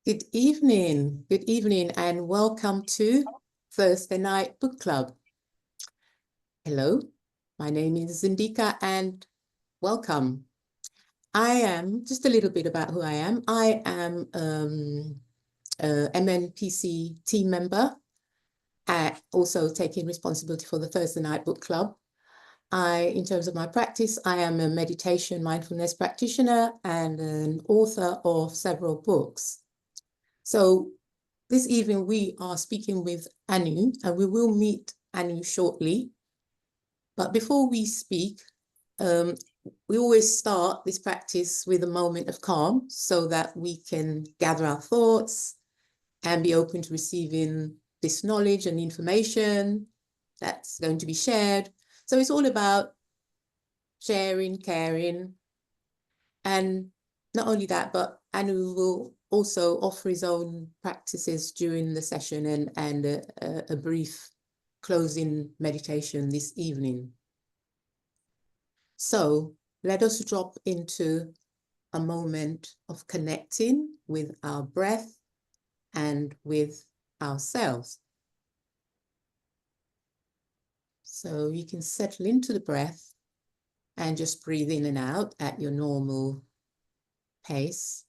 Good evening, and welcome to Thursday Night Book Club. Hello, my name is Zindika and welcome. I am, just a little bit about who I am. I am a MNPC team member, also taking responsibility for the Thursday Night Book Club. In terms of my practice, I am a meditation mindfulness practitioner and an author of several books. So this evening, we are speaking with Anu, and we will meet Anu shortly. But before we speak, we always start this practice with a moment of calm so that we can gather our thoughts and be open to receiving this knowledge and information that's going to be shared. So it's all about sharing, caring, and not only that, but Anu will also offer his own practices during the session and a brief closing meditation this evening. So let us drop into a moment of connecting with our breath and with ourselves. So you can settle into the breath and just breathe in and out at your normal pace.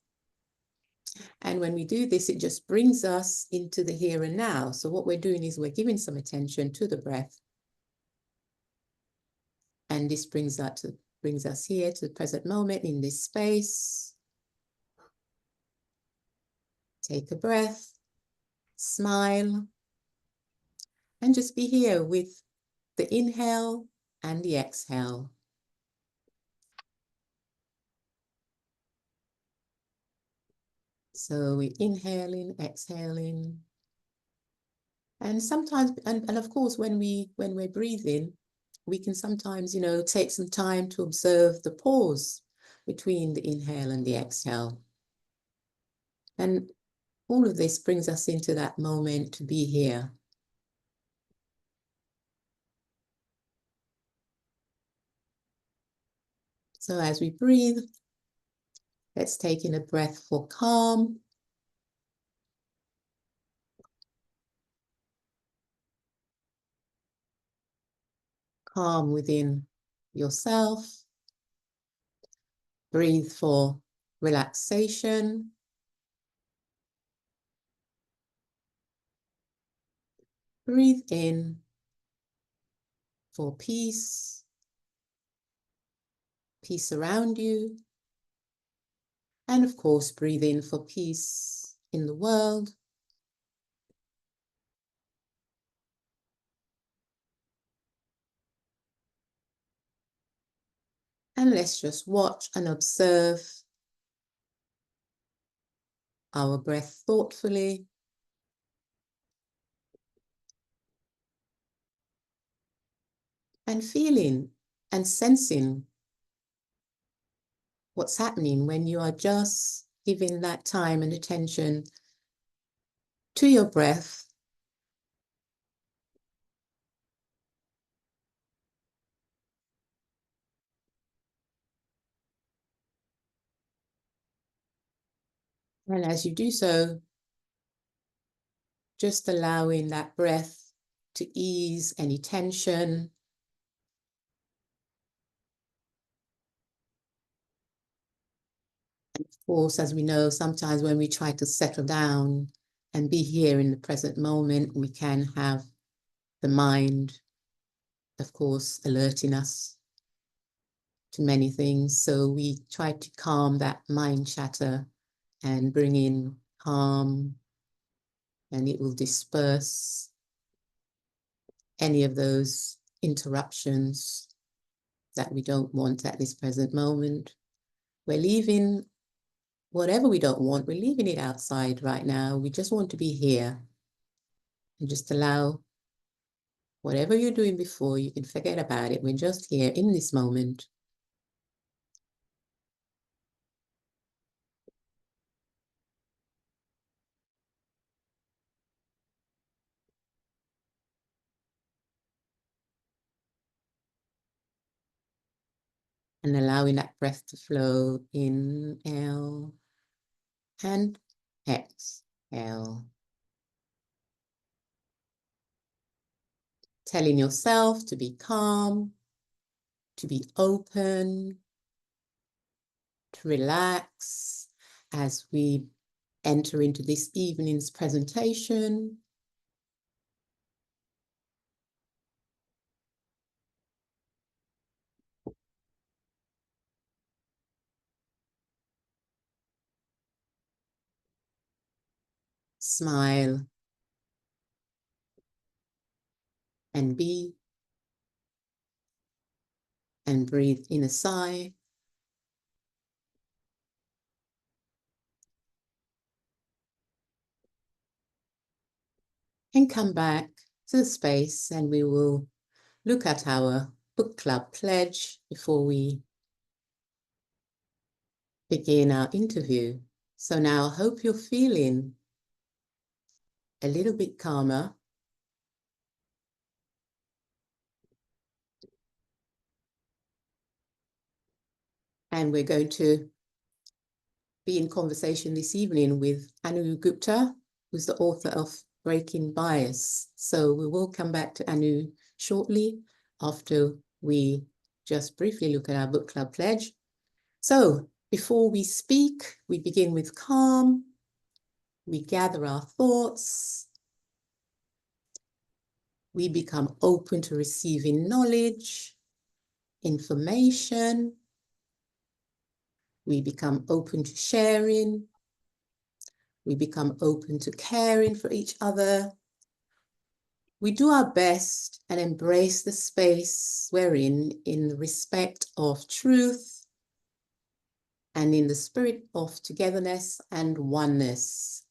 And when we do this, it just brings us into the here and now. So what we're doing is we're giving some attention to the breath. And this brings us here to the present moment in this space. Take a breath, smile, and just be here with the inhale and the exhale. So we're inhaling, exhaling. And sometimes, and of course, when we're breathing, we can sometimes, take some time to observe the pause between the inhale and the exhale. And all of this brings us into that moment to be here. So as we breathe, let's take in a breath for calm. Calm within yourself. Breathe for relaxation. Breathe in for peace, peace around you. And of course, breathe in for peace in the world. And let's just watch and observe our breath thoughtfully. And feeling and sensing what's happening when you are just giving that time and attention to your breath. And as you do so, just allowing that breath to ease any tension. And of course, as we know, sometimes when we try to settle down and be here in the present moment, we can have the mind, of course, alerting us to many things. So we try to calm that mind chatter and bring in calm, and it will disperse any of those interruptions that we don't want at this present moment. We're leaving whatever we don't want, we're leaving it outside right now. We just want to be here and just allow whatever you're doing before, you can forget about it. We're just here in this moment. And allowing that breath to flow, inhale and Exhale. Telling yourself to be calm, to be open, to relax as we enter into this evening's presentation. Smile and be, and breathe in a sigh. And come back to the space, and we will look at our book club pledge before we begin our interview. So now I hope you're feeling a little bit calmer. And we're going to be in conversation this evening with Anu Gupta, who's the author of Breaking Bias. So we will come back to Anu shortly after we just briefly look at our book club pledge. So before we speak, we begin with calm. We gather our thoughts. We become open to receiving knowledge, information. We become open to sharing. We become open to caring for each other. We do our best and embrace the space we're in respect of truth and in the spirit of togetherness and oneness.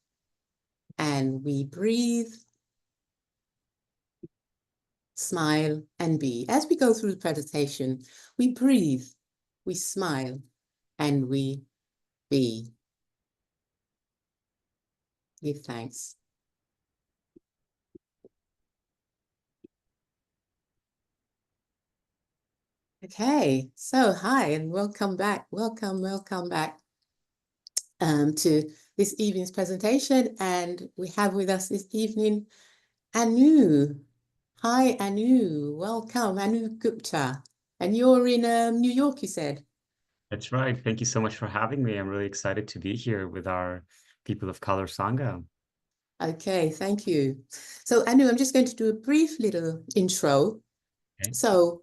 And we breathe, smile, and be. As we go through the presentation, we breathe, we smile, and we be. Give thanks. Okay, so hi and welcome back. Welcome back to this evening's presentation. And we have with us this evening Anu. Hi, Anu. Welcome, Anu Gupta. And you're in New York, you said? That's right. Thank you so much for having me. I'm really excited to be here with our People of Color Sangha. Okay, thank you. So Anu, I'm just going to do a brief little intro. Okay. So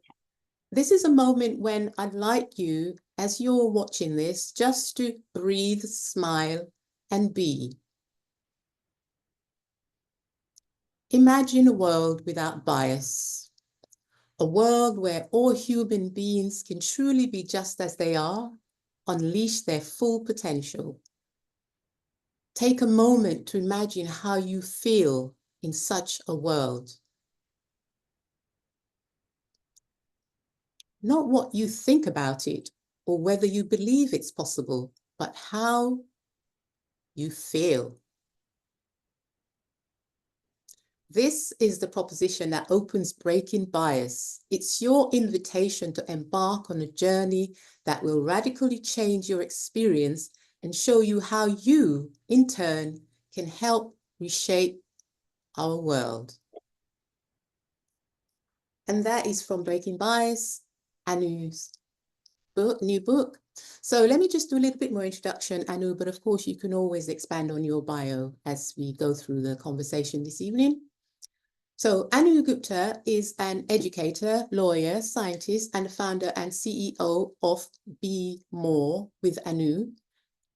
this is a moment when I'd like you, as you're watching this, just to breathe, smile, and be. Imagine a world without bias, a world where all human beings can truly be just as they are, unleash their full potential. Take a moment to imagine how you feel in such a world. Not what you think about it or whether you believe it's possible, but how you feel. This is the proposition that opens Breaking Bias. It's your invitation to embark on a journey that will radically change your experience and show you how you, in turn, can help reshape our world. And that is from Breaking Bias, Anu's new book. So let me just do a little bit more introduction, Anu, but of course you can always expand on your bio as we go through the conversation this evening. So Anu Gupta is an educator, lawyer, scientist, and the founder and CEO of Be More with Anu,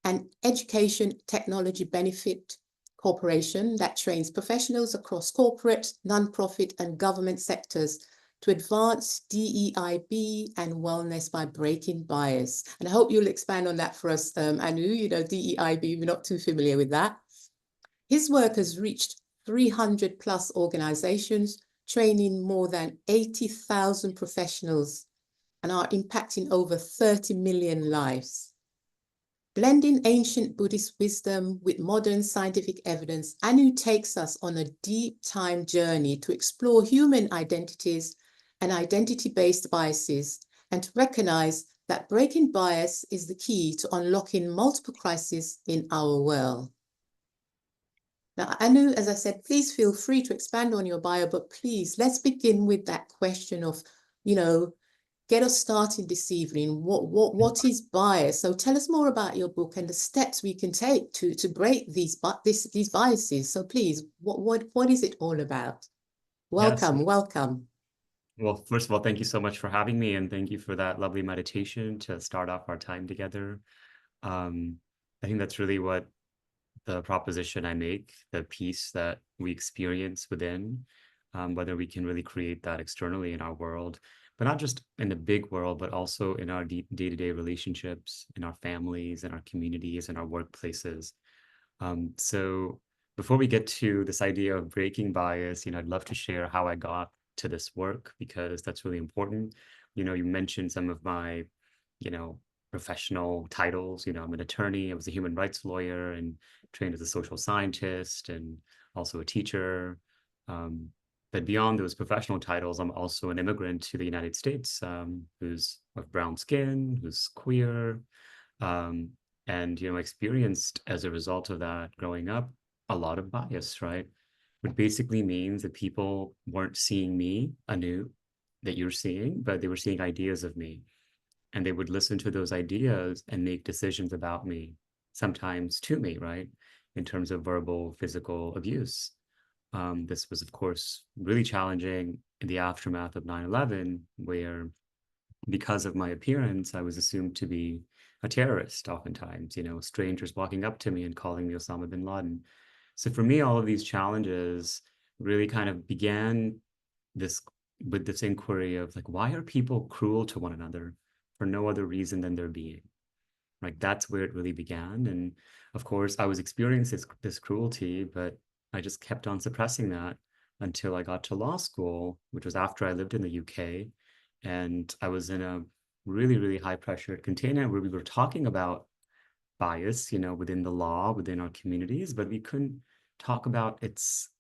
an education technology benefit corporation that trains professionals across corporate, nonprofit, and government sectors to advance DEIB and wellness by breaking bias. And I hope you'll expand on that for us, Anu. You know, DEIB, we're not too familiar with that. His work has reached 300 plus organizations, training more than 80,000 professionals and are impacting over 30 million lives. Blending ancient Buddhist wisdom with modern scientific evidence, Anu takes us on a deep time journey to explore human identities and identity-based biases and to recognize that breaking bias is the key to unlocking multiple crises in our world. Now, I know, as I said, please feel free to expand on your bio, but please, let's begin with that question of, you know, get us started this evening. What is bias? So tell us more about your book and the steps we can take to break these biases. So please, what is it all about? Yes. Welcome, welcome. Well, first of all, thank you so much for having me, and thank you for that lovely meditation to start off our time together. Um, I think that's really what the proposition I make, the peace that we experience within, whether we can really create that externally in our world, but not just in the big world, but also in our day-to-day relationships, in our families, in our communities, in our workplaces. So before we get to this idea of breaking bias, I'd love to share how I got to this work because that's really important. You mentioned some of my, you know, professional titles. I'm an attorney, I was a human rights lawyer and trained as a social scientist and also a teacher. Um, but beyond those professional titles, I'm also an immigrant to the United States, who's of brown skin, who's queer, um, and experienced as a result of that growing up a lot of bias, right? Which basically means that people weren't seeing me anew that you're seeing, but they were seeing ideas of me, and they would listen to those ideas and make decisions about me, sometimes to me, right? In terms of verbal, physical abuse. This was, of course, really challenging in the aftermath of 9/11, where because of my appearance, I was assumed to be a terrorist oftentimes, strangers walking up to me and calling me Osama bin Laden. So for me, all of these challenges really kind of began this with this inquiry of like, why are people cruel to one another for no other reason than their being? Like that's where it really began. And of course, I was experiencing this cruelty, but I just kept on suppressing that until I got to law school, which was after I lived in the UK. And I was in a really, really high pressure container where we were talking about bias, within the law, within our communities, but we couldn't talk about its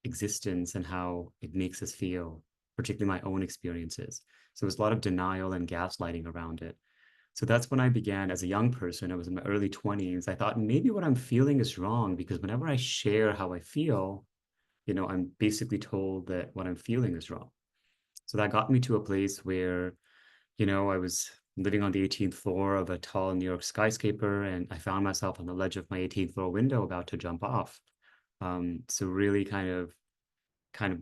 existence and how it makes us feel, particularly my own experiences. So there was a lot of denial and gaslighting around it. So that's when I began as a young person. I was in my early 20s. I thought maybe what I'm feeling is wrong because whenever I share how I feel, I'm basically told that what I'm feeling is wrong. So that got me to a place where, I was living on the 18th floor of a tall New York skyscraper, and I found myself on the ledge of my 18th floor window about to jump off. So really kind of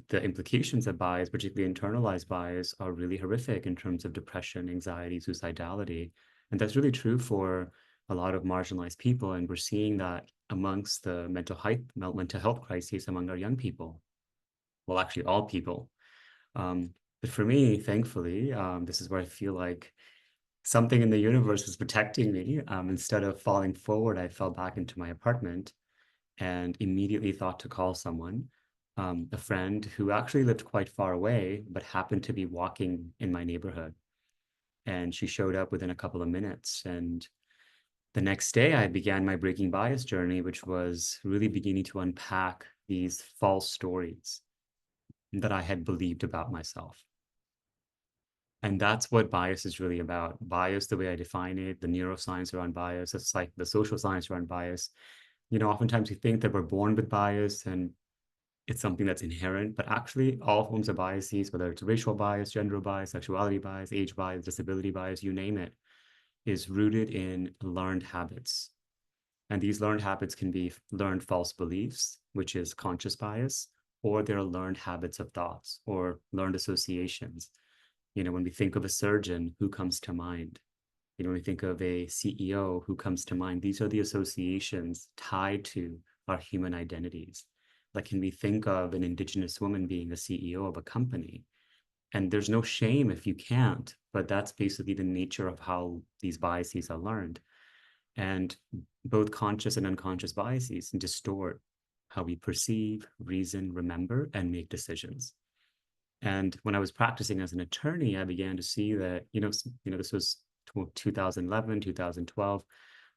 the implications of bias, particularly internalized bias, are really horrific in terms of depression, anxiety, suicidality. And that's really true for a lot of marginalized people. And we're seeing that amongst the mental health crises among our young people. Well, actually, all people. But for me, thankfully, this is where I feel like something in the universe is protecting me. Instead of falling forward, I fell back into my apartment and immediately thought to call someone, a friend who actually lived quite far away, but happened to be walking in my neighborhood. And she showed up within a couple of minutes. And the next day, I began my breaking bias journey, which was really beginning to unpack these false stories that I had believed about myself. And that's what bias is really about. Bias, the way I define it, the neuroscience around bias, it's like the social science around bias. Oftentimes we think that we're born with bias and it's something that's inherent, but actually all forms of biases, whether it's racial bias, gender bias, sexuality bias, age bias, disability bias, you name it, is rooted in learned habits. And these learned habits can be learned false beliefs, which is conscious bias, or they're learned habits of thoughts or learned associations. When we think of a surgeon, who comes to mind? When we think of a CEO, who comes to mind? These are the associations tied to our human identities. Like, can we think of an Indigenous woman being a CEO of a company? And there's no shame if you can't, but that's basically the nature of how these biases are learned. And both conscious and unconscious biases distort how we perceive, reason, remember, and make decisions. And when I was practicing as an attorney, I began to see that, this was 2011, 2012.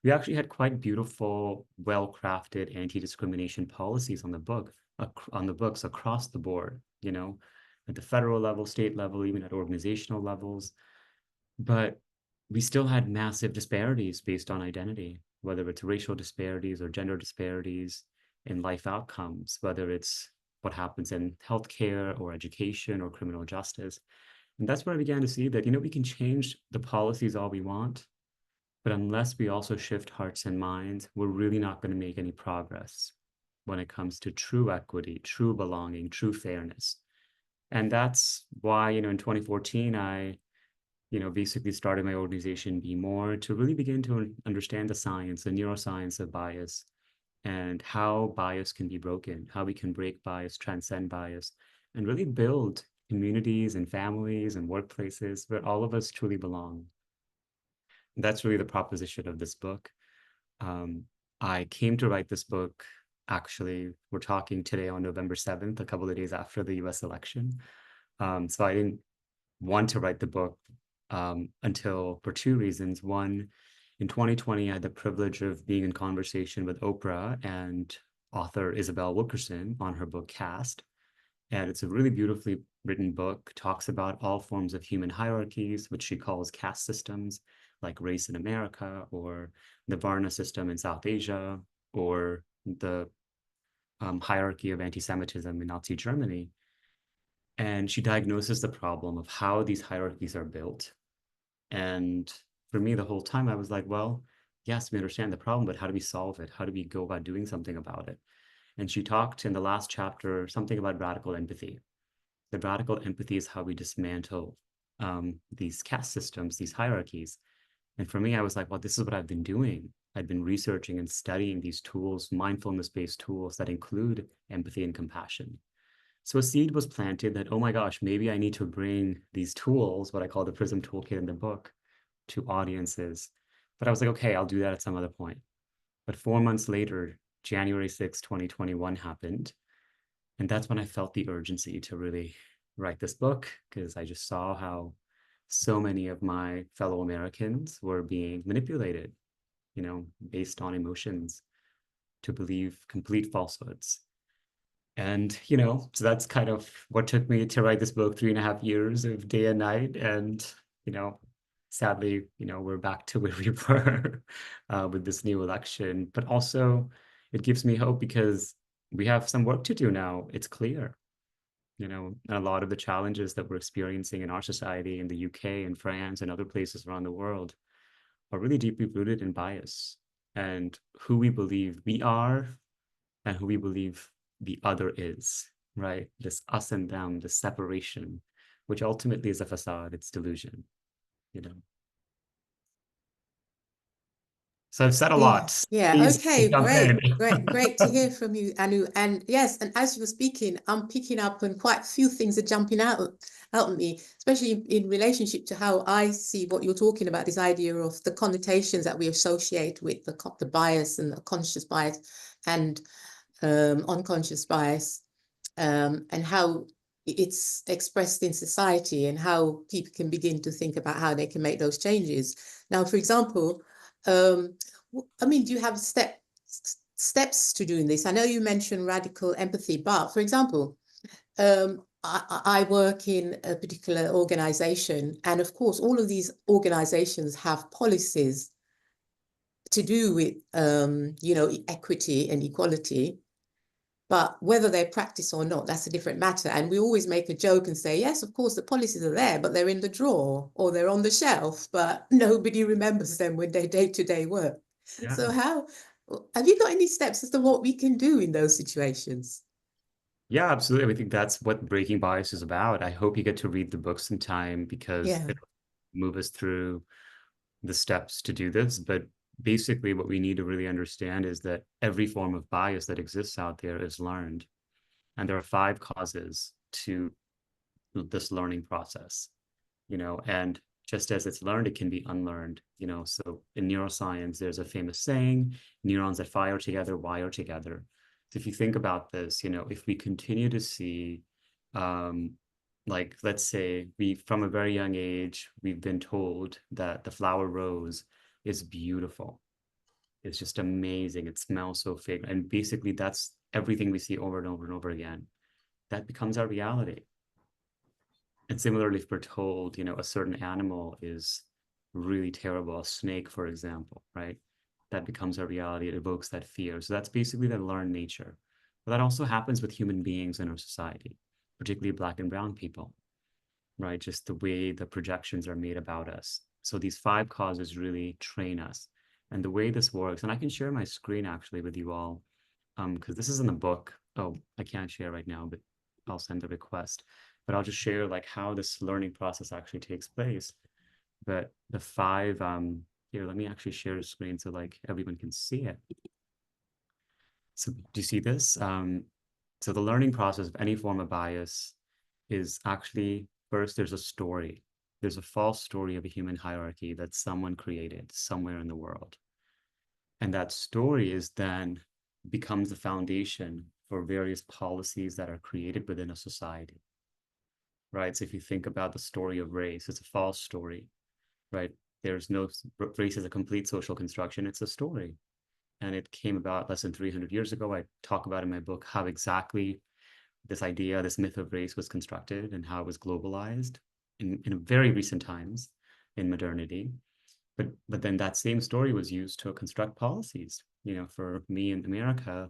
We actually had quite beautiful, well-crafted anti-discrimination policies on the books across the board, at the federal level, state level, even at organizational levels. But we still had massive disparities based on identity, whether it's racial disparities or gender disparities. in life outcomes, whether it's what happens in healthcare or education or criminal justice. And that's where I began to see that, we can change the policies all we want, but unless we also shift hearts and minds, we're really not going to make any progress when it comes to true equity, true belonging, true fairness. And that's why, in 2014, I, basically started my organization Be More to really begin to understand the science, the neuroscience of bias, and how bias can be broken, how we can break bias, transcend bias, and really build communities and families and workplaces where all of us truly belong. That's really the proposition of this book. Um, I came to write this book. Actually, we're talking today on November 7th, a couple of days after the US election. So I didn't want to write the book until for two reasons. One, in 2020, I had the privilege of being in conversation with Oprah and author Isabel Wilkerson on her book Caste. And it's a really beautifully written book, talks about all forms of human hierarchies, which she calls caste systems, like race in America, or the Varna system in South Asia, or the hierarchy of anti-Semitism in Nazi Germany. And she diagnoses the problem of how these hierarchies are built. And for me, the whole time, I was like, well, yes, we understand the problem, but how do we solve it? How do we go about doing something about it? And she talked in the last chapter something about radical empathy. The radical empathy is how we dismantle these caste systems, these hierarchies. And for me, I was like, well, this is what I've been doing. I've been researching and studying these tools, mindfulness-based tools that include empathy and compassion. So a seed was planted that, oh my gosh, maybe I need to bring these tools, what I call the PRISM toolkit in the book, to audiences. But I was like, okay, I'll do that at some other point. But 4 months later, January 6, 2021 happened. And that's when I felt the urgency to really write this book, because I just saw how so many of my fellow Americans were being manipulated, based on emotions to believe complete falsehoods. And, so that's kind of what took me to write this book, 3.5 years of day and night. And, you know, sadly, we're back to where we were with this new election. But also, it gives me hope because we have some work to do now. It's clear, a lot of the challenges that we're experiencing in our society in the UK and France and other places around the world are really deeply rooted in bias and who we believe we are and who we believe the other is, right? This us and them, this separation, which ultimately is a facade, it's delusion, you know. So I've said a Yeah, lot. yeah. Please Okay, jump in. great to hear from you, Anu. And yes, and as you were speaking, I'm picking up and quite a few things are jumping out at me, especially in relationship to how I see what you're talking about, this idea of the connotations that we associate with the bias and the conscious bias and unconscious bias, and how it's expressed in society and how people can begin to think about how they can make those changes. Now, for example, um, I mean, do you have steps to doing this? I know you mentioned radical empathy, but for example, I work in a particular organization, and of course, all of these organizations have policies to do with, equity and equality. But whether they practice or not, that's a different matter. And we always make a joke and say, yes, of course, the policies are there, but they're in the drawer or they're on the shelf, but nobody remembers them when they day-to-day work. Yeah. So how have you got any steps as to what we can do in those situations? Yeah, absolutely. I think that's what Breaking Bias is about. I hope you get to read the book sometime because Yeah. it'll move us through the steps to do this. But basically, what we need to really understand is that every form of bias that exists out there is learned. And there are five causes to this learning process, and just as it's learned, it can be unlearned, So in neuroscience, there's a famous saying, neurons that fire together wire together. So if you think about this, if we continue to see, um, like, let's say from a very young age, we've been told that the flower rose is beautiful. It's just amazing. It smells so fragrant. And basically, that's everything we see over and over and over again. That becomes our reality. And similarly, if we're told, a certain animal is really terrible, a snake, for example, right? that becomes our reality. It evokes that fear. So that's basically the learned nature. But that also happens with human beings in our society, particularly Black and brown people, right? Just the way the projections are made about us. So these five causes really train us. And the way this works, and I can share my screen actually with you all, because this is in the book. Oh, I can't share right now, but I'll send a request. But I'll just share like how this learning process actually takes place. But the five, here, let me actually share the screen so like everyone can see it. So do you see this? So the learning process of any form of bias is actually first there's a story. There's a false story of a human hierarchy that someone created somewhere in the world. And that story is then becomes the foundation for various policies that are created within a society, right? So if you think about the story of race, it's a false story, right? There's no race is a complete social construction. It's a story. And it came about less than 300 years ago. I talk about in my book how exactly this idea, this myth of race was constructed and how it was globalized in very recent times in modernity. But then that same story was used to construct policies, for me in America,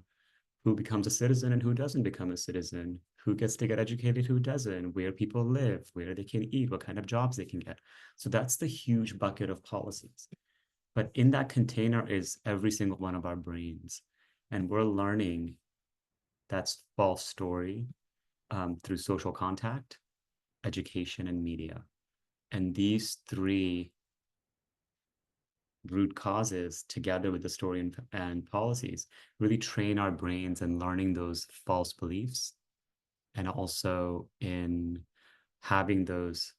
who becomes a citizen and who doesn't become a citizen, who gets to get educated, who doesn't, where people live, where they can eat, what kind of jobs they can get. So that's the huge bucket of policies. But in that container is every single one of our brains. And we're learning that false story through social contact, education, and media. And these three root causes, together with the story and policies, really train our brains in learning those false beliefs and also in having those,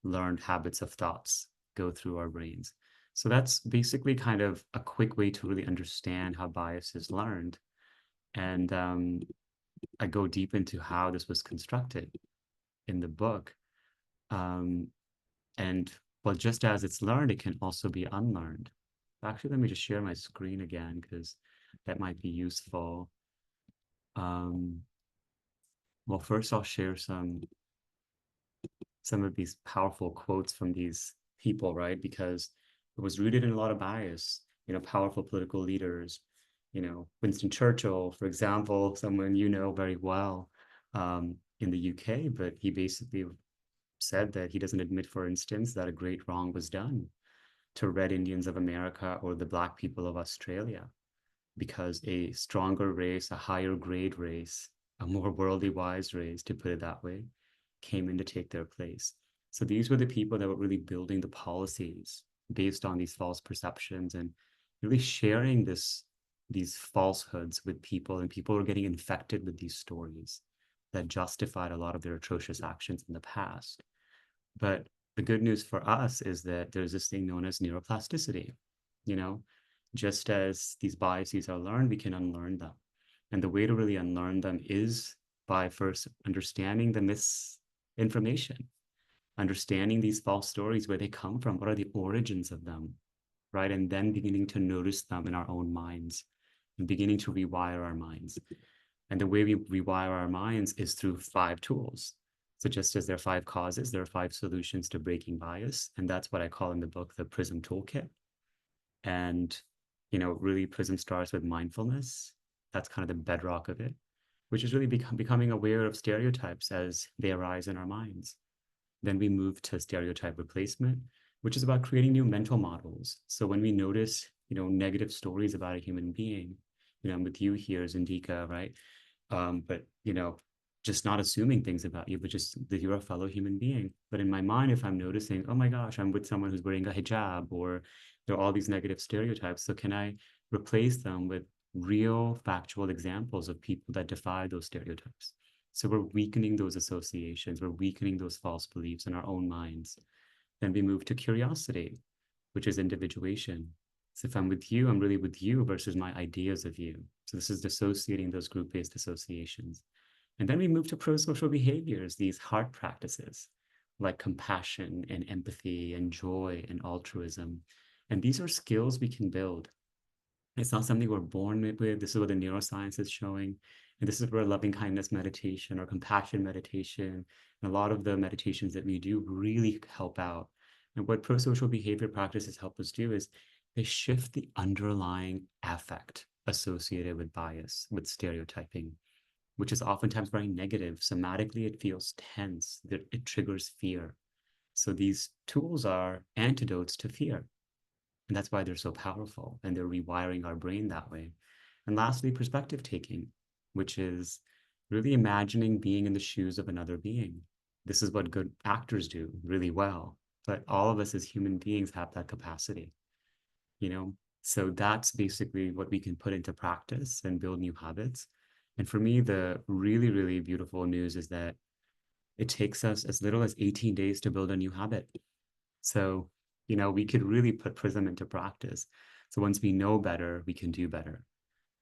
learned habits of thoughts go through our brains. So that's basically kind of a quick way to really understand how bias is learned. And I go deep into how this was constructed in the book. Um, and well, just as it's learned, it can also be unlearned. Actually, let me just share my screen again because that might be useful. Um, well, first I'll share some of these powerful quotes from these people, right? Because it was rooted in a lot of bias, powerful political leaders, Winston Churchill, for example, someone you know very well in the UK, but he basically said that he doesn't admit, for instance, that a great wrong was done to Red Indians of America or the Black people of Australia, because a stronger race, a higher grade race, a more worldly wise race, to put it that way, came in to take their place. So these were the people that were really building the policies based on these false perceptions and really sharing these falsehoods with people, and people were getting infected with these stories that justified a lot of their atrocious actions in the past. But the good news for us is that there's this thing known as neuroplasticity. You know, just as these biases are learned, we can unlearn them. And the way to really unlearn them is by first understanding the misinformation, understanding these false stories, where they come from, what are the origins of them, right? And then beginning to notice them in our own minds and beginning to rewire our minds. And the way we rewire our minds is through 5 tools. So just as there are 5 causes, there are 5 solutions to breaking bias. And that's what I call in the book the PRISM toolkit. And, really PRISM starts with mindfulness. That's kind of the bedrock of it, which is really becoming aware of stereotypes as they arise in our minds. Then we move to stereotype replacement, which is about creating new mental models. So when we notice, negative stories about a human being, I'm with you here, Zindika, right? But just not assuming things about you, but just that you're a fellow human being. But in my mind, if I'm noticing, oh my gosh, I'm with someone who's wearing a hijab, or there are all these negative stereotypes, so can I replace them with real factual examples of people that defy those stereotypes? So we're weakening those associations, we're weakening those false beliefs in our own minds. Then we move to curiosity, which is individuation. So if I'm with you, I'm really with you versus my ideas of you. So this is dissociating those group-based associations. And then we move to pro-social behaviors, these heart practices like compassion and empathy and joy and altruism. And these are skills we can build. It's not something we're born with. This is what the neuroscience is showing. And this is where loving kindness meditation or compassion meditation and a lot of the meditations that we do really help out. And what pro-social behavior practices help us do is they shift the underlying affect associated with bias, with stereotyping, which is oftentimes very negative. Somatically, it feels tense, that it triggers fear. So these tools are antidotes to fear. And that's why they're so powerful, and they're rewiring our brain that way. And lastly, perspective taking, which is really imagining being in the shoes of another being. This is what good actors do really well. But all of us as human beings have that capacity, you know? So that's basically what we can put into practice and build new habits. And for me, the really, really beautiful news is that it takes us as little as 18 days to build a new habit. So, we could really put Prism into practice. So once we know better, we can do better.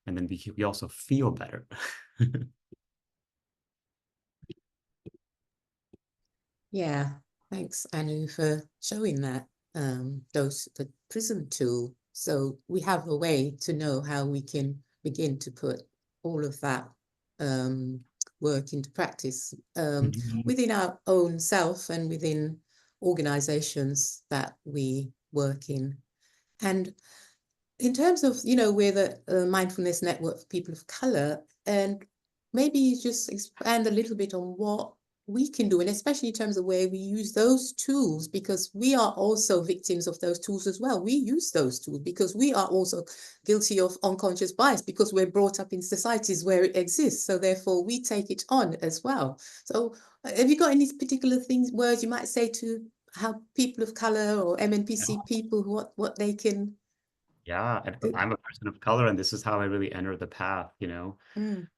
And then we also feel better. Yeah, thanks, Anu, for showing that the prism tool. So we have a way to know how we can begin to put all of that um, work into practice within our own self and within organizations that we work in. And in terms of, we're the mindfulness network for people of color, and maybe just expand a little bit on what we can do, and especially in terms of where we use those tools, because we are also victims of those tools as well. We use those tools because we are also guilty of unconscious bias because we're brought up in societies where it exists. So therefore we take it on as well. So have you got any particular words you might say to how people of color or MNPC people, what they can Yeah, do? I'm a person of color, and this is how I really entered the path. Mm.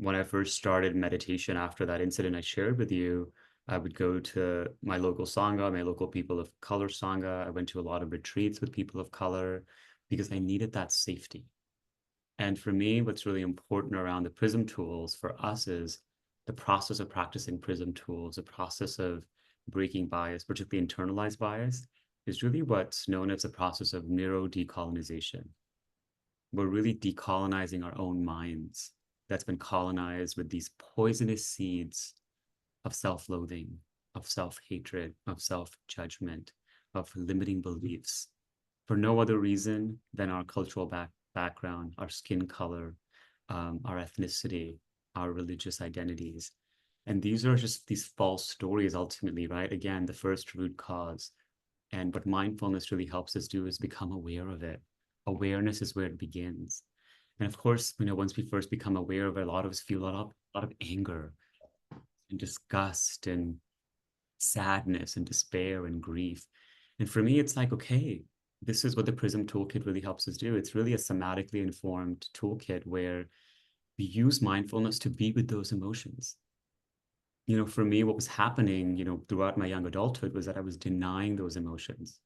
When I first started meditation after that incident I shared with you, I would go to my local Sangha, my local people of color Sangha. I went to a lot of retreats with people of color because I needed that safety. And for me, what's really important around the Prism tools for us is the process of practicing Prism tools, the process of breaking bias, particularly internalized bias, is really what's known as the process of neuro decolonization. We're really decolonizing our own minds that's been colonized with these poisonous seeds of self-loathing, of self-hatred, of self-judgment, of limiting beliefs for no other reason than our cultural background, our skin color, our ethnicity, our religious identities. And these are just these false stories ultimately, right? Again, the first root cause. And what mindfulness really helps us do is become aware of it. Awareness is where it begins. And of course, once we first become aware of it, a lot of us feel a lot of anger and disgust and sadness and despair and grief. And for me, it's like, okay, this is what the Prism Toolkit really helps us do. It's really a somatically informed toolkit where we use mindfulness to be with those emotions. For me, what was happening, throughout my young adulthood was that I was denying those emotions.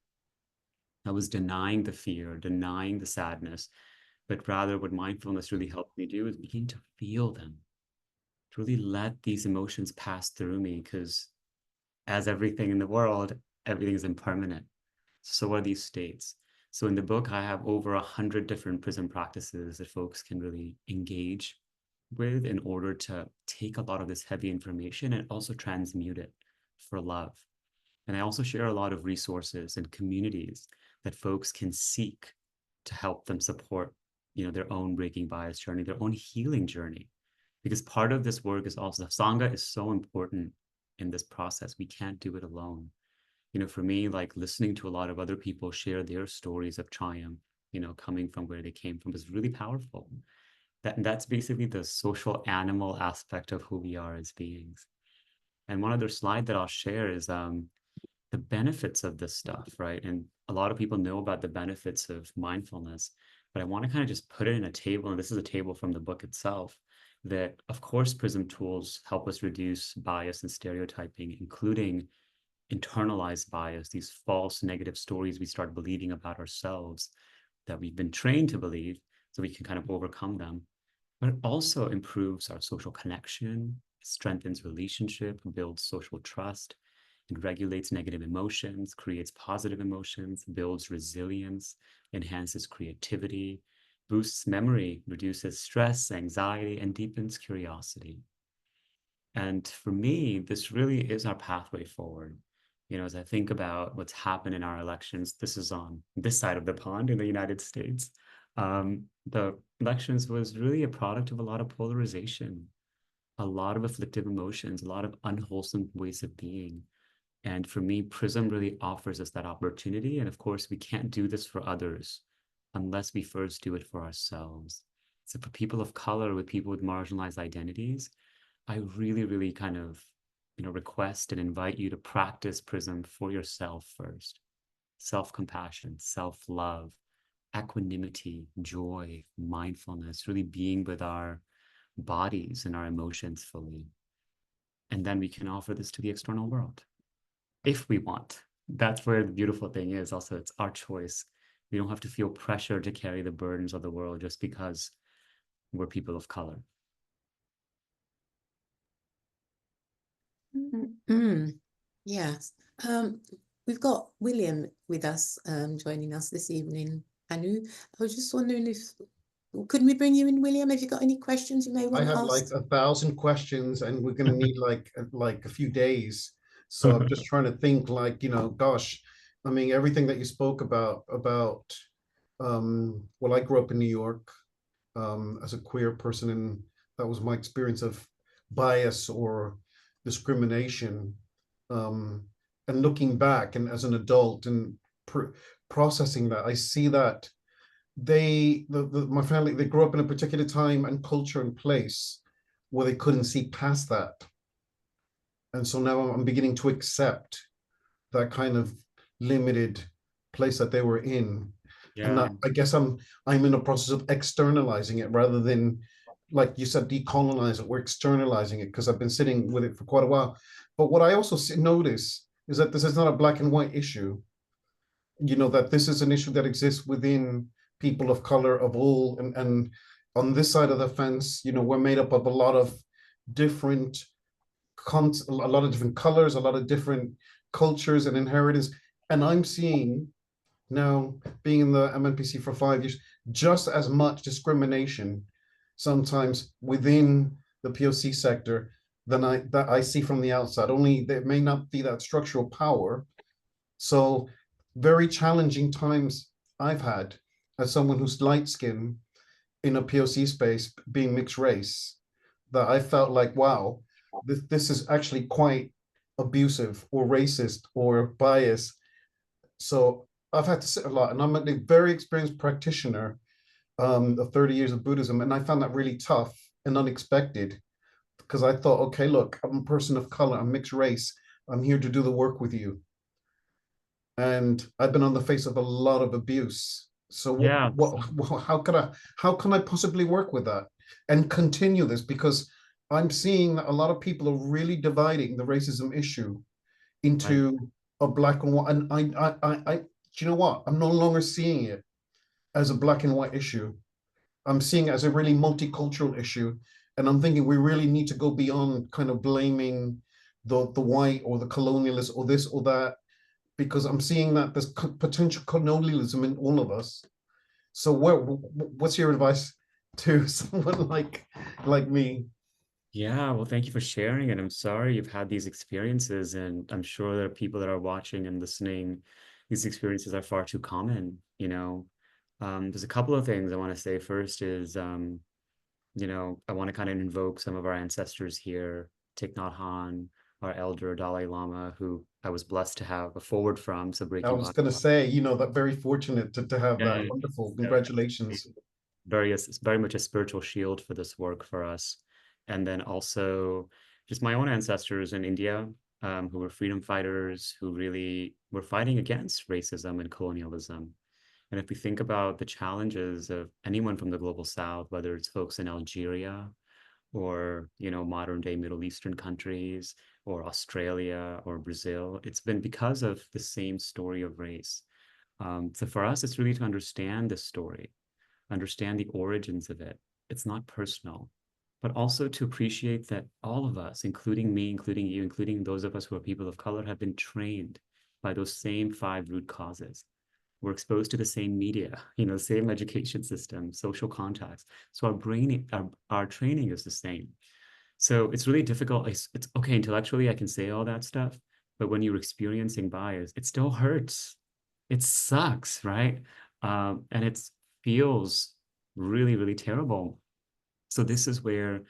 I was denying the fear, denying the sadness, but rather what mindfulness really helped me do is begin to feel them, to really let these emotions pass through me, because as everything in the world, everything is impermanent. So are these states. So in the book, I have over 100 different prism practices that folks can really engage with in order to take a lot of this heavy information and also transmute it for love. And I also share a lot of resources and communities that folks can seek to help them support, their own breaking bias journey, their own healing journey. Because part of this work is also, Sangha is so important in this process. We can't do it alone. For me, like listening to a lot of other people share their stories of triumph, coming from where they came from is really powerful. That's basically the social animal aspect of who we are as beings. And one other slide that I'll share is the benefits of this stuff, right? And a lot of people know about the benefits of mindfulness, but I want to kind of just put it in a table. And this is a table from the book itself that, of course, Prism tools help us reduce bias and stereotyping, including internalized bias, these false negative stories we start believing about ourselves that we've been trained to believe so we can kind of overcome them. But it also improves our social connection, strengthens relationship, builds social trust. It regulates negative emotions, creates positive emotions, builds resilience, enhances creativity, boosts memory, reduces stress, anxiety, and deepens curiosity. And for me, this really is our pathway forward. as I think about what's happened in our elections, this is on this side of the pond in the United States. The elections was really a product of a lot of polarization, a lot of afflictive emotions, a lot of unwholesome ways of being. And for me, Prism really offers us that opportunity. And of course, we can't do this for others unless we first do it for ourselves. So for people of color, with people with marginalized identities, I really, really kind of, request and invite you to practice Prism for yourself first. Self-compassion, self-love, equanimity, joy, mindfulness, really being with our bodies and our emotions fully. And then we can offer this to the external world if we want. That's where the beautiful thing is. Also, it's our choice. We don't have to feel pressure to carry the burdens of the world just because we're people of color. Yes. We've got William with us, joining us this evening. Anu, I was just wondering if, could we bring you in, William? Have you got any questions you may I want to have like ask? 1,000 questions, and we're going to need like a few days. So I'm just trying to think, like, gosh, I mean, everything that you spoke about. Well, I grew up in New York as a queer person, and that was my experience of bias or discrimination. Um, and looking back, and as an adult, and processing that, I see that my family, they grew up in a particular time and culture and place where they couldn't see past that. And so now I'm beginning to accept that kind of limited place that they were in. And Yeah. that, I guess I'm in the process of externalizing it rather than, like you said, decolonize it. We're externalizing it because I've been sitting with it for quite a while. But what I also notice is that this is not a black and white issue. That this is an issue that exists within people of color of all, and on this side of the fence, we're made up of a lot of different a lot of different colors, a lot of different cultures and inheritance. And I'm seeing now, being in the MNPC for 5 years, just as much discrimination sometimes within the POC sector that I see from the outside. Only there may not be that structural power. So very challenging times I've had as someone who's light skinned in a POC space, being mixed race, that I felt like, wow, this is actually quite abusive or racist or biased. So I've had to sit a lot, and I'm a very experienced practitioner of 30 years of Buddhism, and I found that really tough and unexpected because I thought, okay, look, I'm a person of color, I'm mixed race, I'm here to do the work with you, and I've been on the face of a lot of abuse. So Yeah. how can I possibly work with that and continue this? Because I'm seeing that a lot of people are really dividing the racism issue Right. into a black and white. And do you know what? I'm no longer seeing it as a black and white issue. I'm seeing it as a really multicultural issue. And I'm thinking we really need to go beyond kind of blaming the white or the colonialist or this or that, because I'm seeing that there's potential colonialism in all of us. So what's your advice to someone like me? Yeah, well, thank you for sharing. And I'm sorry you've had these experiences. And I'm sure there are people that are watching and listening. These experiences are far too common, There's a couple of things I want to say. First is, I want to kind of invoke some of our ancestors here, Thich Nhat Hanh, our elder Dalai Lama, who I was blessed to have a forward from. So I breaking was body. going to say, that very fortunate to have Yeah, that. Wonderful. yeah. Congratulations. It's very much a spiritual shield for this work for us. And then also just my own ancestors in India, who were freedom fighters, who really were fighting against racism and colonialism. And if we think about the challenges of anyone from the global South, whether it's folks in Algeria or, modern day Middle Eastern countries or Australia or Brazil, it's been because of the same story of race. So for us, it's really to understand this story, understand the origins of it. It's not personal, but also to appreciate that all of us, including me, including you, including those of us who are people of color, have been trained by those same 5 root causes. We're exposed to the same media, same education system, social contacts. So our training is the same. So it's really difficult. It's okay, intellectually, I can say all that stuff, But when you're experiencing bias, it still hurts. It sucks, right? And it feels really, really terrible. So this is where,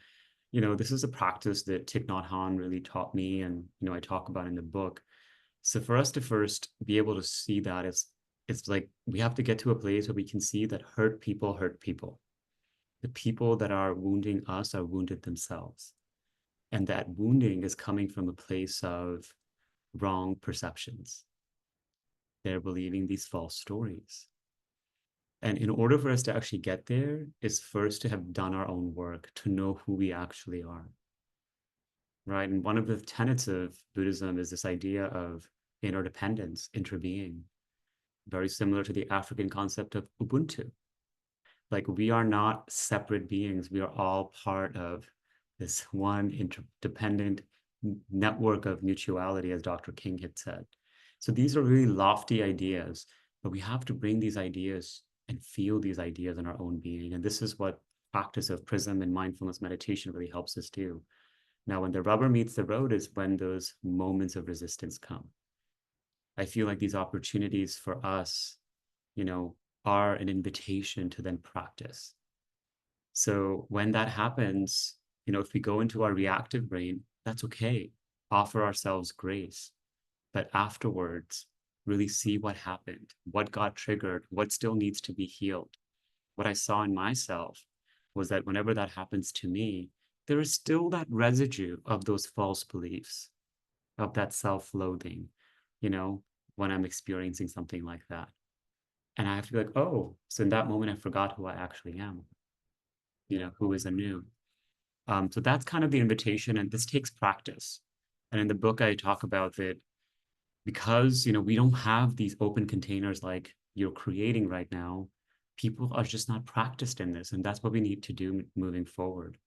this is a practice that Thich Nhat Hanh really taught me, and I talk about in the book. So for us to first be able to see that, it's like we have to get to a place where we can see that hurt people hurt people. The people that are wounding us are wounded themselves. And that wounding is coming from a place of wrong perceptions. They're believing these false stories. And in order for us to actually get there, is first to have done our own work, to know who we actually are. Right? And one of the tenets of Buddhism is this idea of interdependence, interbeing, very similar to the African concept of Ubuntu. Like, we are not separate beings. We are all part of this one interdependent network of mutuality, as Dr. King had said. So these are really lofty ideas, but we have to bring these ideas and feel these ideas in our own being. And this is what practice of prism and mindfulness meditation really helps us do. Now, when the rubber meets the road is when those moments of resistance come. I feel like these opportunities for us, are an invitation to then practice. So when that happens, if we go into our reactive brain, that's okay. Offer ourselves grace. But afterwards, really see what happened, what got triggered, what still needs to be healed. What I saw in myself was that whenever that happens to me, there is still that residue of those false beliefs, of that self-loathing, when I'm experiencing something like that. And I have to be like, oh, so in that moment, I forgot who I actually am, who is anew. So that's kind of the invitation, and this takes practice. And in the book, I talk about that because, we don't have these open containers like you're creating right now, people are just not practiced in this. And that's what we need to do moving forward.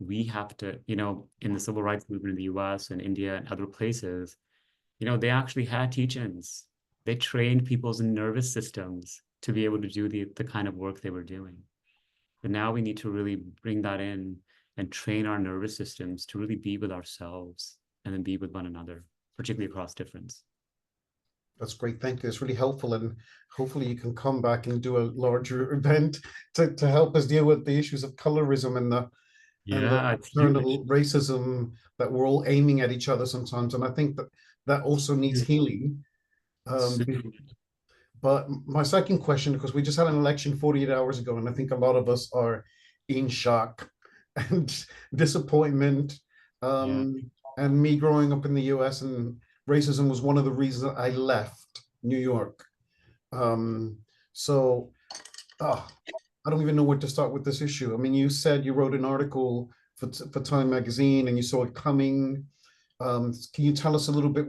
We have to, in the civil rights movement in the US and India and other places, they actually had teach-ins. They trained people's nervous systems to be able to do the kind of work they were doing. But now we need to really bring that in and train our nervous systems to really be with ourselves and then be with one another, particularly across difference. That's great. Thank you. It's really helpful. And hopefully you can come back and do a larger event to help us deal with the issues of colorism and the Yeah, it's huge. external racism that we're all aiming at each other sometimes. And I think that also needs healing. But my second question, because we just had an election 48 hours ago, and I think a lot of us are in shock and disappointment. Yeah. And me growing up in the US, and racism was one of the reasons I left New York. So I don't even know where to start with this issue. I mean, you said you wrote an article for Time Magazine and you saw it coming. Can you tell us a little bit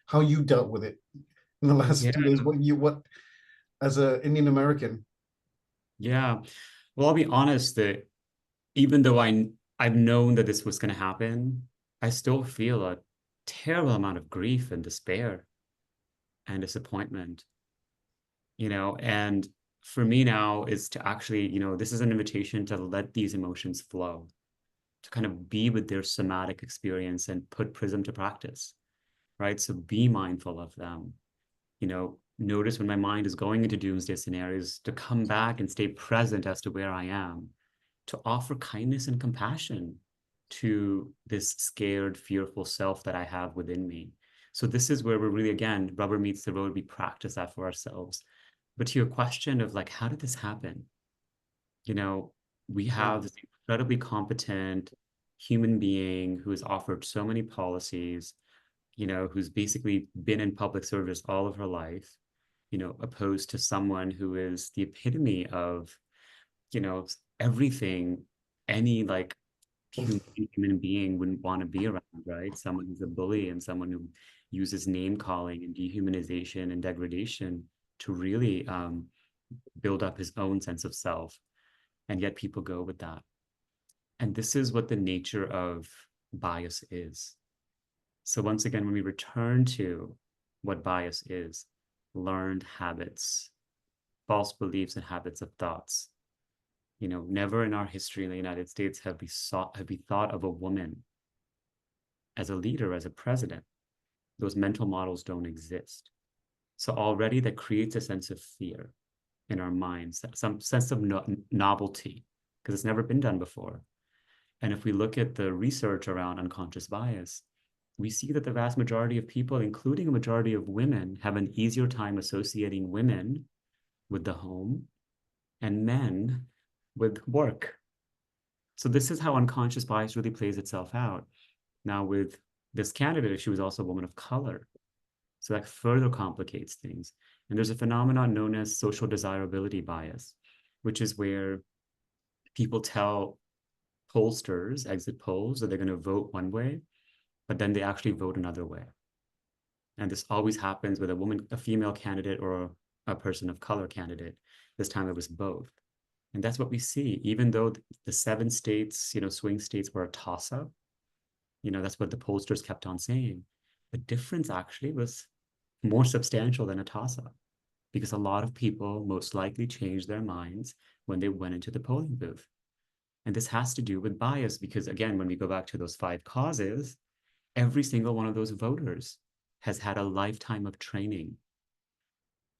how you dealt with it in the last Yeah. 2 days? What as an Indian American? Yeah. Well, I'll be honest that even though I've known that this was going to happen, I still feel a terrible amount of grief and despair and disappointment, and for me now is to actually, this is an invitation to let these emotions flow, to kind of be with their somatic experience and put prism to practice, right? So be mindful of them, notice when my mind is going into doomsday scenarios, to come back and stay present as to where I am, to offer kindness and compassion to this scared, fearful self that I have within me. So this is where we're really, again, rubber meets the road. We practice that for ourselves. But to your question of like, how did this happen? We have this incredibly competent human being who has offered so many policies, who's basically been in public service all of her life, opposed to someone who is the epitome of, everything any like human being wouldn't want to be around, right? Someone who's a bully and someone who uses name calling and dehumanization and degradation to really build up his own sense of self. And yet people go with that. And this is what the nature of bias is. So once again, when we return to what bias is, learned habits, false beliefs and habits of thoughts, never in our history in the United States have we thought of a woman as a leader, as a president. those mental models don't exist. So already that creates a sense of fear in our minds, some sense of novelty, because it's never been done before. And if we look at the research around unconscious bias, we see that the vast majority of people, including a majority of women, have an easier time associating women with the home and men with work. So this is how unconscious bias really plays itself out. Now with this candidate, she was also a woman of color. So that further complicates things. And there's a phenomenon known as social desirability bias, which is where people tell pollsters, exit polls, that they're going to vote one way, but then they actually vote another way. And this always happens with a woman, a female candidate, or a person of color candidate. This time it was both. And that's what we see, even though the 7 states, swing states were a toss-up, that's what the pollsters kept on saying. The difference actually was more substantial than a toss-up, because a lot of people most likely changed their minds when they went into the polling booth. And this has to do with bias, because again, when we go back to those 5 causes, every single one of those voters has had a lifetime of training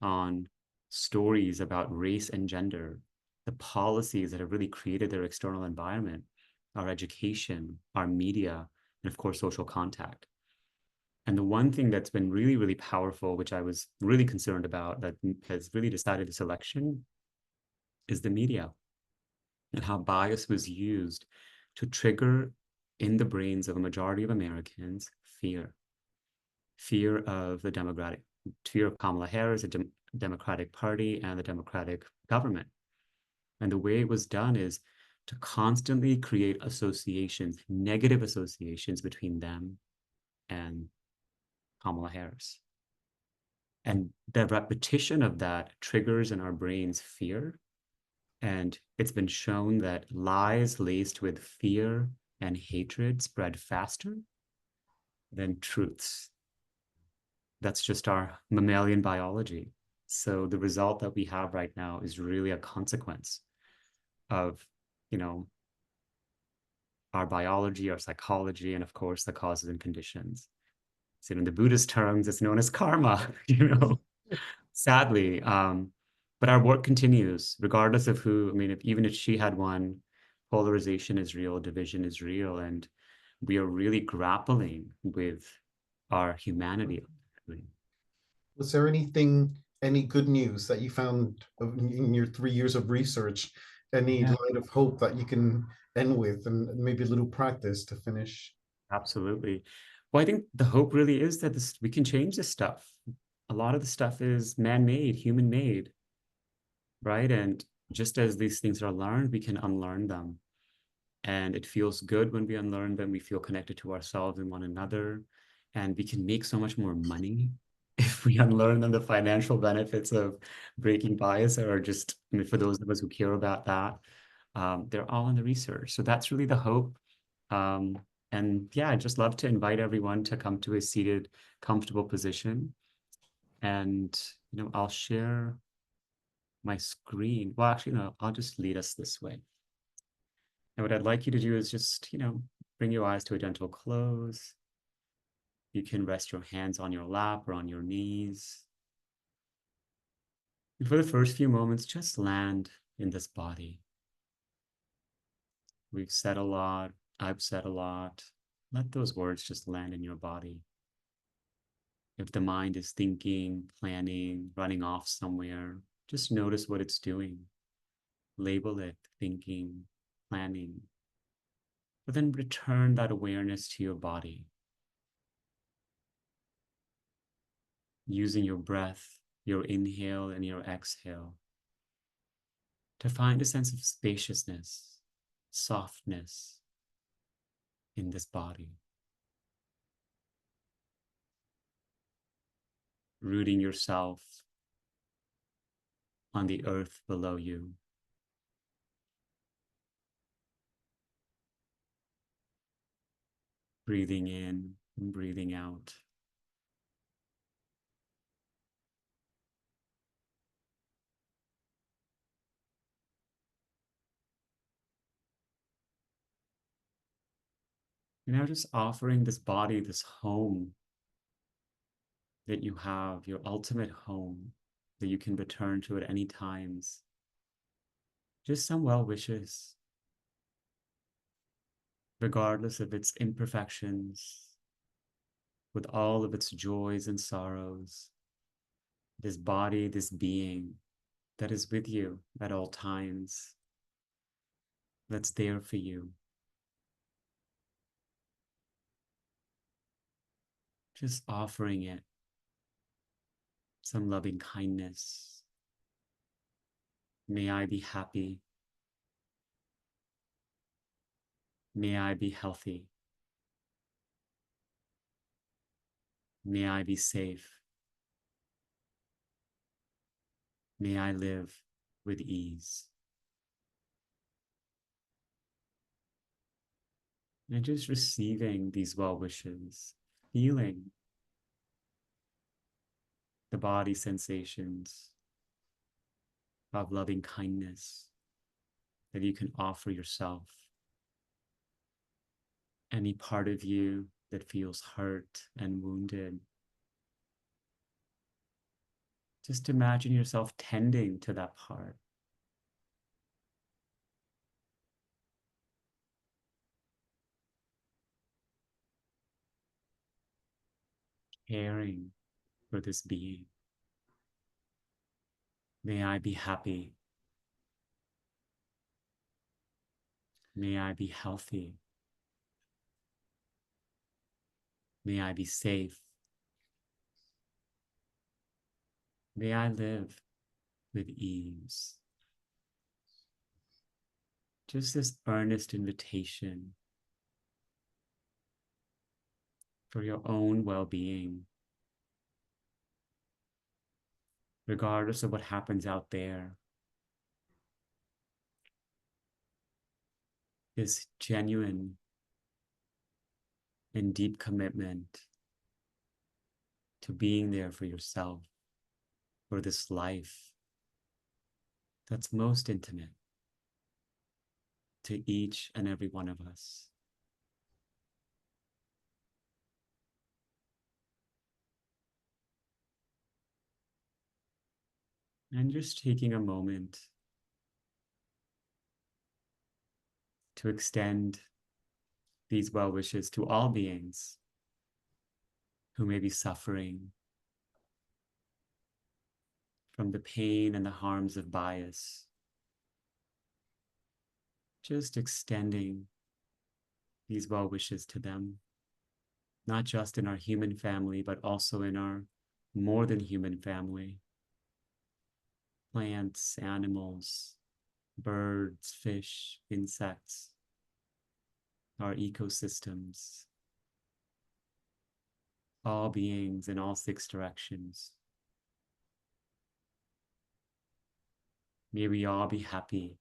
on stories about race and gender, the policies that have really created their external environment, our education, our media, and of course, social contact. And the one thing that's been really, really powerful, which I was really concerned about, that has really decided this election, is the media and how bias was used to trigger in the brains of a majority of Americans fear. Fear of the Democratic, fear of Kamala Harris, the Democratic Party, and the Democratic government. And the way it was done is to constantly create associations, negative associations between them and Kamala Harris. And the repetition of that triggers in our brains fear. And it's been shown that lies laced with fear and hatred spread faster than truths. That's just our mammalian biology. So the result that we have right now is really a consequence of, our biology, our psychology, and of course the causes and conditions. So in the Buddhist terms, it's known as karma, sadly. But our work continues, regardless of who, even if she had won, polarization is real, division is real, and we are really grappling with our humanity. Was there any good news that you found in your 3 years of research? Any light of hope that you can end with, and maybe a little practice to finish? Absolutely. Well, I think the hope really is that we can change this stuff. A lot of the stuff is man-made, human-made, right? And just as these things are learned, we can unlearn them. And it feels good when we unlearn them. We feel connected to ourselves and one another. And we can make so much more money if we unlearn them. The financial benefits of breaking bias are just, for those of us who care about that, they're all in the research. So that's really the hope. And yeah, I'd just love to invite everyone to come to a seated, comfortable position. And, I'll share my screen. Well, actually, no, I'll just lead us this way. And what I'd like you to do is just, bring your eyes to a gentle close. You can rest your hands on your lap or on your knees. And for the first few moments, just land in this body. We've said a lot. I've said a lot. Let those words just land in your body. If the mind is thinking, planning, running off somewhere, just notice what it's doing. Label it, thinking, planning. But then return that awareness to your body. Using your breath, your inhale and your exhale, to find a sense of spaciousness, softness in this body. Rooting yourself on the earth below you. Breathing in and breathing out. Now just offering this body this home that you have your ultimate home that you can return to at any times. Just some well wishes, regardless of its imperfections, with all of its joys and sorrows. This body, this being that is with you at all times, that's there for you. Just offering it some loving kindness. May I be happy. May I be healthy. May I be safe. May I live with ease. And just receiving these well wishes, feeling the body sensations of loving kindness that you can offer yourself. Any part of you that feels hurt and wounded, just imagine yourself tending to that part. Caring for this being. May I be happy. May I be healthy. May I be safe. May I live with ease. Just this earnest invitation for your own well-being, regardless of what happens out there. This genuine and deep commitment to being there for yourself, for this life that's most intimate to each and every one of us. And just taking a moment to extend these well wishes to all beings who may be suffering from the pain and the harms of bias. Just extending these well wishes to them, not just in our human family, but also in our more than human family. Plants, animals, birds, fish, insects, our ecosystems, all beings in all 6 directions. May we all be happy.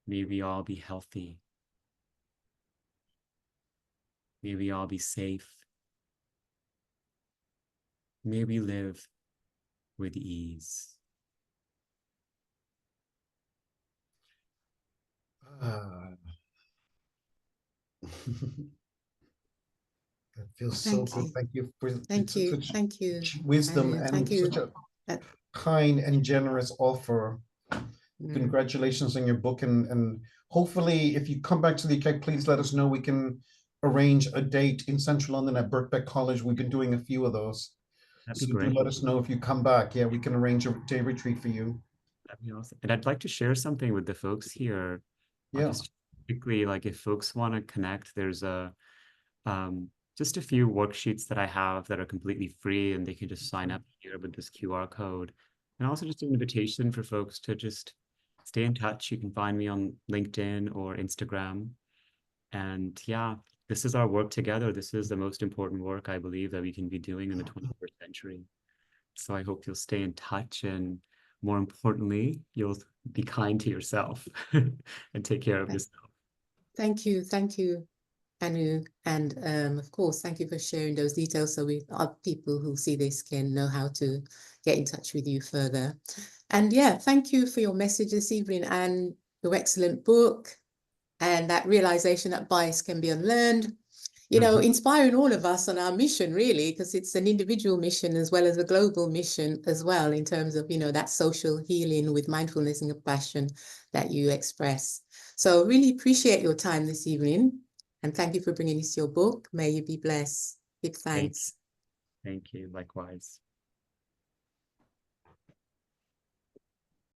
May we all be healthy. May we all be safe. May we live with ease. That feels so Thank good. you. Thank you for Thank you. such Thank you. wisdom And and thank you. such a That- kind and generous offer. Mm. Congratulations on your book, and hopefully if you come back to the UK, please let us know. We can arrange a date in Central London at Birkbeck College. We've been doing a few of those. That'd So be do great. let us know if you come back. Yeah, we can arrange a day retreat for you. That'd be awesome. And I'd like to share something with the folks here. Yeah. Just quickly, like if folks want to connect, there's just a few worksheets that I have that are completely free, and they can just sign up here with this QR code. And also just an invitation for folks to just stay in touch. You can find me on LinkedIn or Instagram. And yeah, this is our work together. This is the most important work I believe that we can be doing in the 21st century. So I hope you'll stay in touch, and more importantly, you'll be kind to yourself and take care of yourself. Thank you, Anu. And of course, thank you for sharing those details so other people who see this can know how to get in touch with you further. And yeah, thank you for your message this evening and your excellent book and that realization that bias can be unlearned. you know, inspiring all of us on our mission, really, because it's an individual mission as well as a global mission as well, in terms of, you know, that social healing with mindfulness and compassion that you express. So really appreciate your time this evening. And thank you for bringing us your book. May you be blessed. Give thanks. Thank you. Likewise.